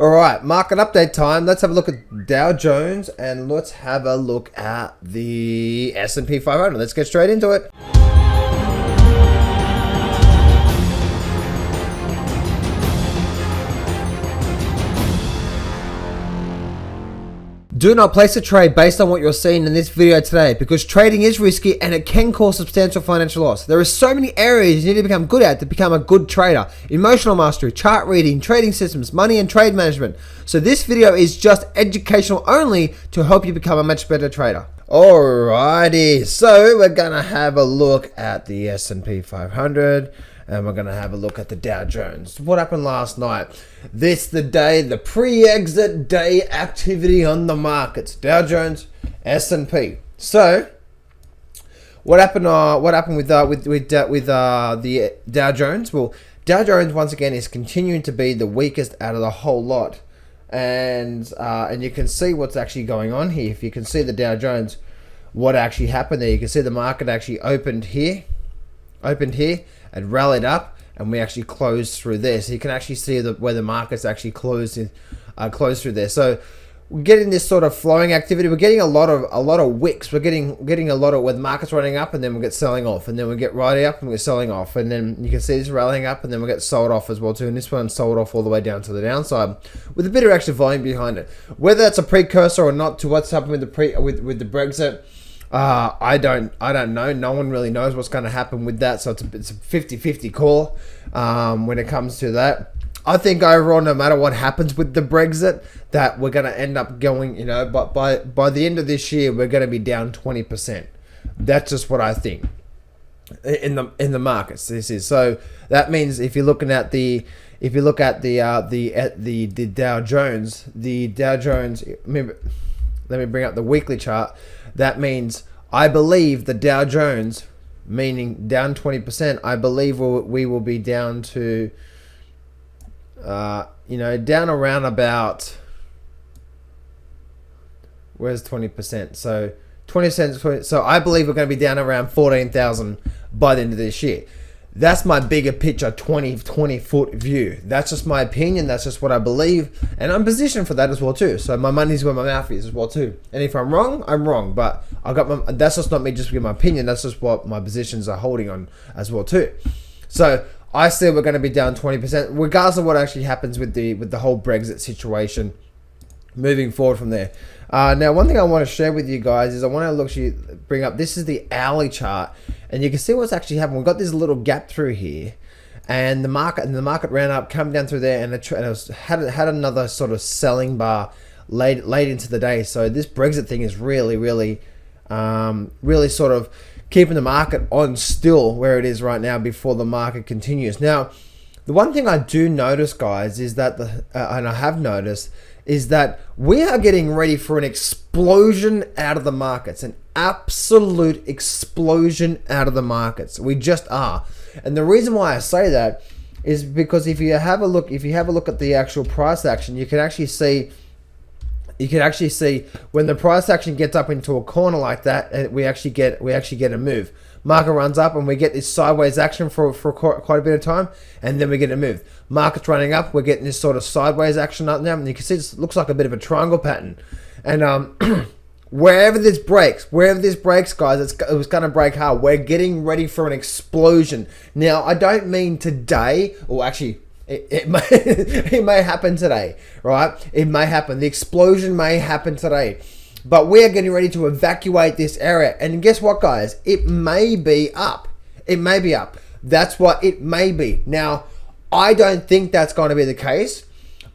All right, market update time. Let's have a look at Dow Jones and let's have a look at the S&P 500. Let's get straight into it. Do not place a trade based on what you're seeing in this video today, because trading is risky and it can cause substantial financial loss. There are so many areas you need to become good at to become a good trader. Emotional mastery, chart reading, trading systems, money and trade management. So this video is just educational only to help you become a much better trader. Alrighty, so we're gonna have a look at the S&P 500 and we're gonna have a look at the Dow Jones. What happened last night? This the day, the pre-exit day activity on the markets. Dow Jones, S&P. So what happened? What happened with the Dow Jones? Well, Dow Jones once again is continuing to be the weakest out of the whole lot. And you can see what's actually going on here. If you can see the Dow Jones, what actually happened there, you can see the market actually opened here and rallied up, and we actually closed through there. So you can actually see where the market's actually closed through there. So we're getting this sort of flowing activity. We're getting a lot of wicks. We're getting a lot of where the market's running up, and then we get selling off, and then we get riding up, and we're selling off, and then you can see this rallying up, and then we get sold off as well too. And this one sold off all the way down to the downside with a bit of extra volume behind it. Whether that's a precursor or not to what's happened with the Brexit, I don't know. No one really knows what's going to happen with that. So it's a 50-50 call when it comes to that. I think overall, no matter what happens with the Brexit, that we're going to end up going, but by the end of this year, we're going to be down 20%. That's just what I think in the markets. This is so. That means if you're looking at the Dow Jones, let me bring up the weekly chart. That means I believe the Dow Jones, meaning down 20%, I believe we will be down to, down around about, where's 20%? So 20 cents. So I believe we're going to be down around 14,000 by the end of this year. That's my bigger picture 20 foot view. That's just my opinion. That's just what I believe. And I'm positioned for that as well too. So my money's where my mouth is as well too. And if I'm wrong, I'm wrong. But that's just not me just giving my opinion. That's just what my positions are holding on as well too. So I say we're going to be down 20%, regardless of what actually happens with the whole Brexit situation moving forward from there. Now, one thing I want to share with you guys is I want to bring up, this is the hourly chart, and you can see what's actually happened. We've got this little gap through here, and the market ran up, come down through there, and it had another sort of selling bar late into the day. So this Brexit thing is really sort of keeping the market on still where it is right now before the market continues. Now, the one thing I do notice, guys, is that and I have noticed, is that we are getting ready for an explosion out of the markets, an absolute explosion out of the markets. We just are. And the reason why I say that is because if you have a look at the actual price action, you can actually see when the price action gets up into a corner like that, we actually get a move. Market runs up and we get this sideways action for quite a bit of time, and then we get a move. Market's running up, we're getting this sort of sideways action up now, and you can see this looks like a bit of a triangle pattern. And wherever this breaks, guys, it was going to break hard. We're getting ready for an explosion. Now, I don't mean today, or actually, it may happen today, right? It may happen. The explosion may happen today. But we're getting ready to evacuate this area. And guess what, guys? It may be up. It may be up. That's what it may be. Now, I don't think that's going to be the case.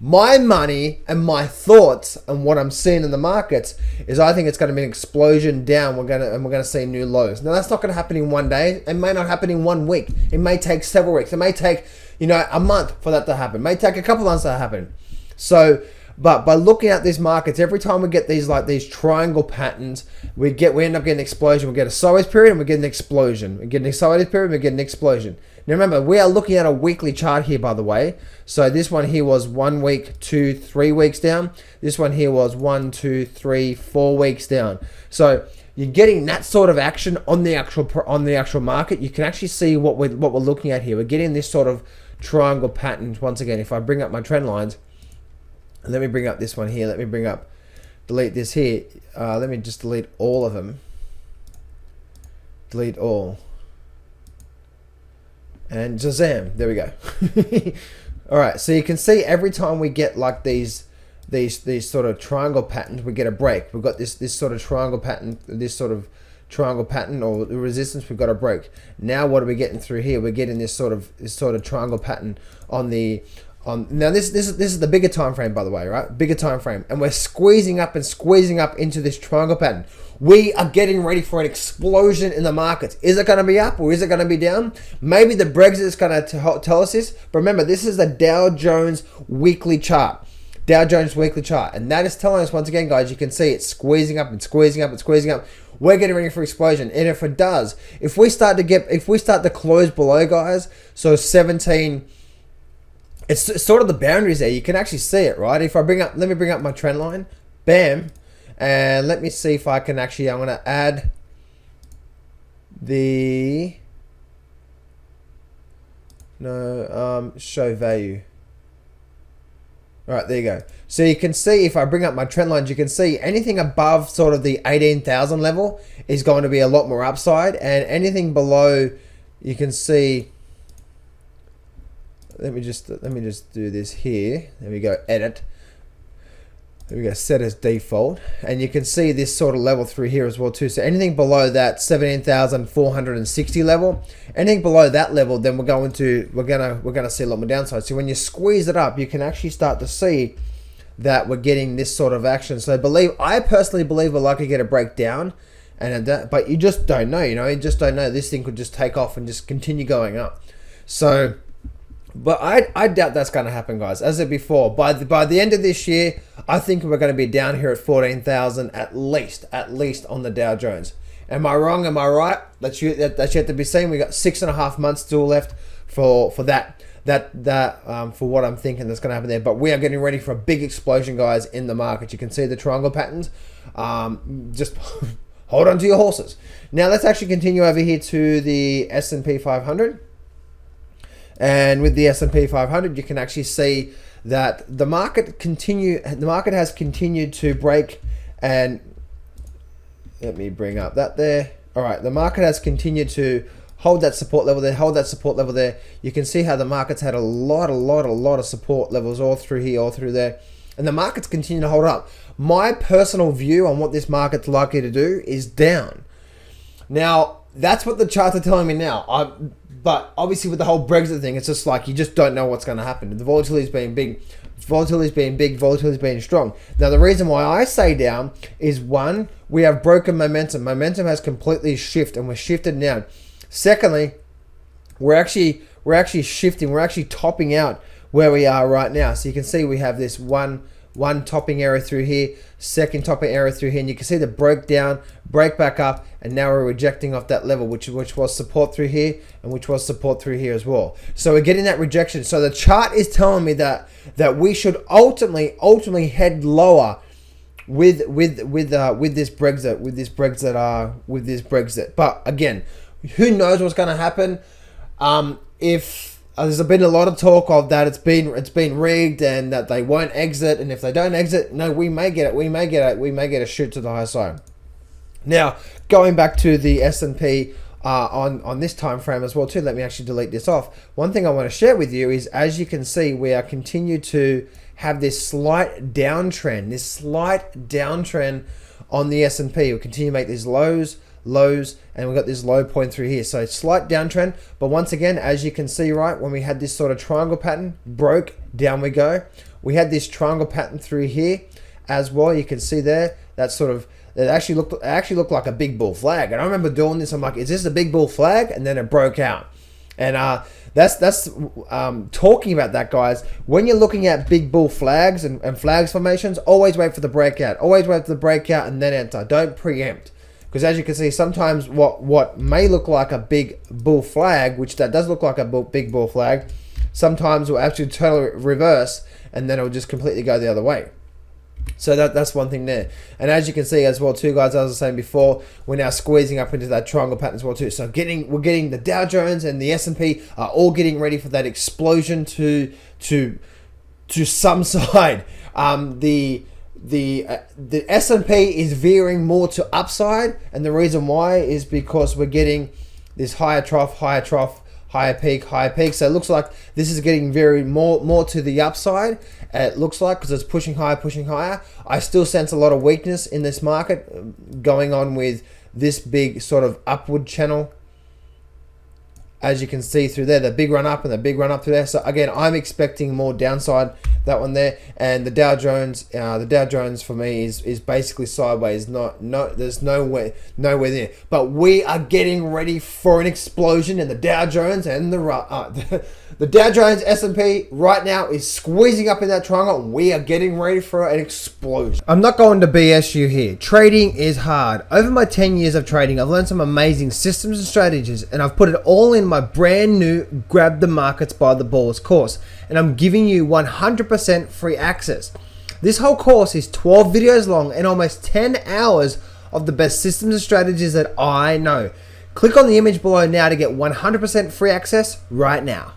My money and my thoughts and what I'm seeing in the markets is I think it's going to be an explosion down. We're going to see new lows. Now, that's not going to happen in one day. It may not happen in 1 week. It may take several weeks. It may take, a month for that to happen. It may take a couple months to happen. So, but by looking at these markets, every time we get these triangle patterns, we end up getting an explosion. We get a sideways period and we get an explosion. We get a sideways period and we get an explosion. Now remember, we are looking at a weekly chart here, by the way. So this one here was 1 week, 2, 3 weeks down. This one here was 1, 2, 3, 4 weeks down. So you're getting that sort of action on the actual market. You can actually see what we're looking at here. We're getting this sort of triangle patterns once again. If I bring up my trend lines, Let me bring up this one here. Let me delete this here. Let me just delete all of them. Delete all. And Shazam, there we go. All right, so you can see every time we get like these sort of triangle patterns, we get a break. We've got this sort of triangle pattern, or the resistance, we've got a break. Now what are we getting through here? We're getting this sort of triangle pattern now this is the bigger time frame, by the way, right? Bigger time frame, and we're squeezing up into this triangle pattern. We are getting ready for an explosion in the markets. Is it going to be up or is it going to be down? Maybe the Brexit is going to tell us this, but remember, this is the Dow Jones weekly chart. Dow Jones weekly chart, and that is telling us once again, guys, you can see it's squeezing up and squeezing up and squeezing up. We're getting ready for explosion, and if it does, if we start to close below, guys, so 17. It's sort of the boundaries there. You can actually see it, right? If I let me bring up my trend line, bam, and let me see if I can actually, I'm going to add show value. All right, there you go. So you can see, if I bring up my trend lines, you can see anything above sort of the 18,000 level is going to be a lot more upside, and anything below, you can see. Let me just do this here. There we go, edit. There we go, set as default. And you can see this sort of level through here as well too. So anything below that 17,460 level, anything below that level, then we're gonna see a lot more downside. So when you squeeze it up, you can actually start to see that we're getting this sort of action. So I personally believe we're likely to get a breakdown, but you just don't know, you just don't know. This thing could just take off and just continue going up. So, but I doubt that's going to happen, guys. As I said before, by the end of this year, I think we're going to be down here at 14,000 at least on the Dow Jones. Am I wrong? Am I right? That's yet to be seen. We got 6.5 months still left for that for what I'm thinking that's going to happen there. But we are getting ready for a big explosion, guys, in the market. You can see the triangle patterns. Just hold on to your horses. Now let's actually continue over here to the S&P 500. And with the S&P 500, you can actually see that the market has continued to break. And let me bring up that there. All right, the market has continued to hold that support level there. You can see how the market's had a lot of support levels all through here, all through there, and the market's continue to hold up. My personal view on what this market's likely to do is down. Now, that's what the charts are telling me now. But obviously with the whole Brexit thing, it's just like you just don't know what's going to happen. The volatility's being big, volatility's being strong. Now the reason why I say down is, one, we have broken momentum. Momentum has completely shifted, and we're shifted now. Secondly, we're actually shifting. We're actually topping out where we are right now. So you can see we have this one topping area through here, second topping area through here, and you can see the break down, break back up, and now we're rejecting off that level, which was support through here, and which was support through here as well. So we're getting that rejection. So the chart is telling me that we should ultimately head lower with this Brexit. But again, who knows what's going to happen? If there's been a lot of talk of that it's been rigged and that they won't exit, and if they don't exit, no, we may get a shoot to the high side. Now, going back to the S&P on this time frame as well too, let me actually delete this off. One thing I want to share with you is, as you can see, we are continue to have this slight downtrend on the S&P. We continue to make these lows, and we've got this low point through here. So slight downtrend, but once again, as you can see, right, when we had this sort of triangle pattern, broke, down we go. We had this triangle pattern through here as well. You can see there, it actually looked like a big bull flag. And I remember doing this. I'm like, is this a big bull flag? And then it broke out. And that's talking about that, guys. When you're looking at big bull flags and flags formations, always wait for the breakout. Always wait for the breakout and then enter. Don't preempt. Because as you can see, sometimes what may look like a big bull flag, which that does look like a big bull flag, sometimes will actually totally reverse, and then it will just completely go the other way. So that's one thing there. And as you can see as well too, guys, as I was saying before, we're now squeezing up into that triangle pattern as well too. So we're getting the Dow Jones and the S&P are all getting ready for that explosion to to some side. The S&P is veering more to upside, and the reason why is because we're getting this higher trough, higher peak, higher peak. So it looks like this is getting very more to the upside. It looks like, because it's pushing higher. I still sense a lot of weakness in this market going on with this big sort of upward channel. As you can see through there, the big run up and the big run up through there. So again, I'm expecting more downside, that one there. And the Dow Jones for me is basically sideways. There's nowhere there. But we are getting ready for an explosion in the Dow Jones, and the Dow Jones S&P right now is squeezing up in that triangle, and we are getting ready for an explosion. I'm not going to BS you here. Trading is hard. Over my 10 years of trading, I've learned some amazing systems and strategies, and I've put it all in my brand new Grab the Markets by the Balls course, and I'm giving you 100% free access. This whole course is 12 videos long and almost 10 hours of the best systems and strategies that I know. Click on the image below now to get 100% free access right now.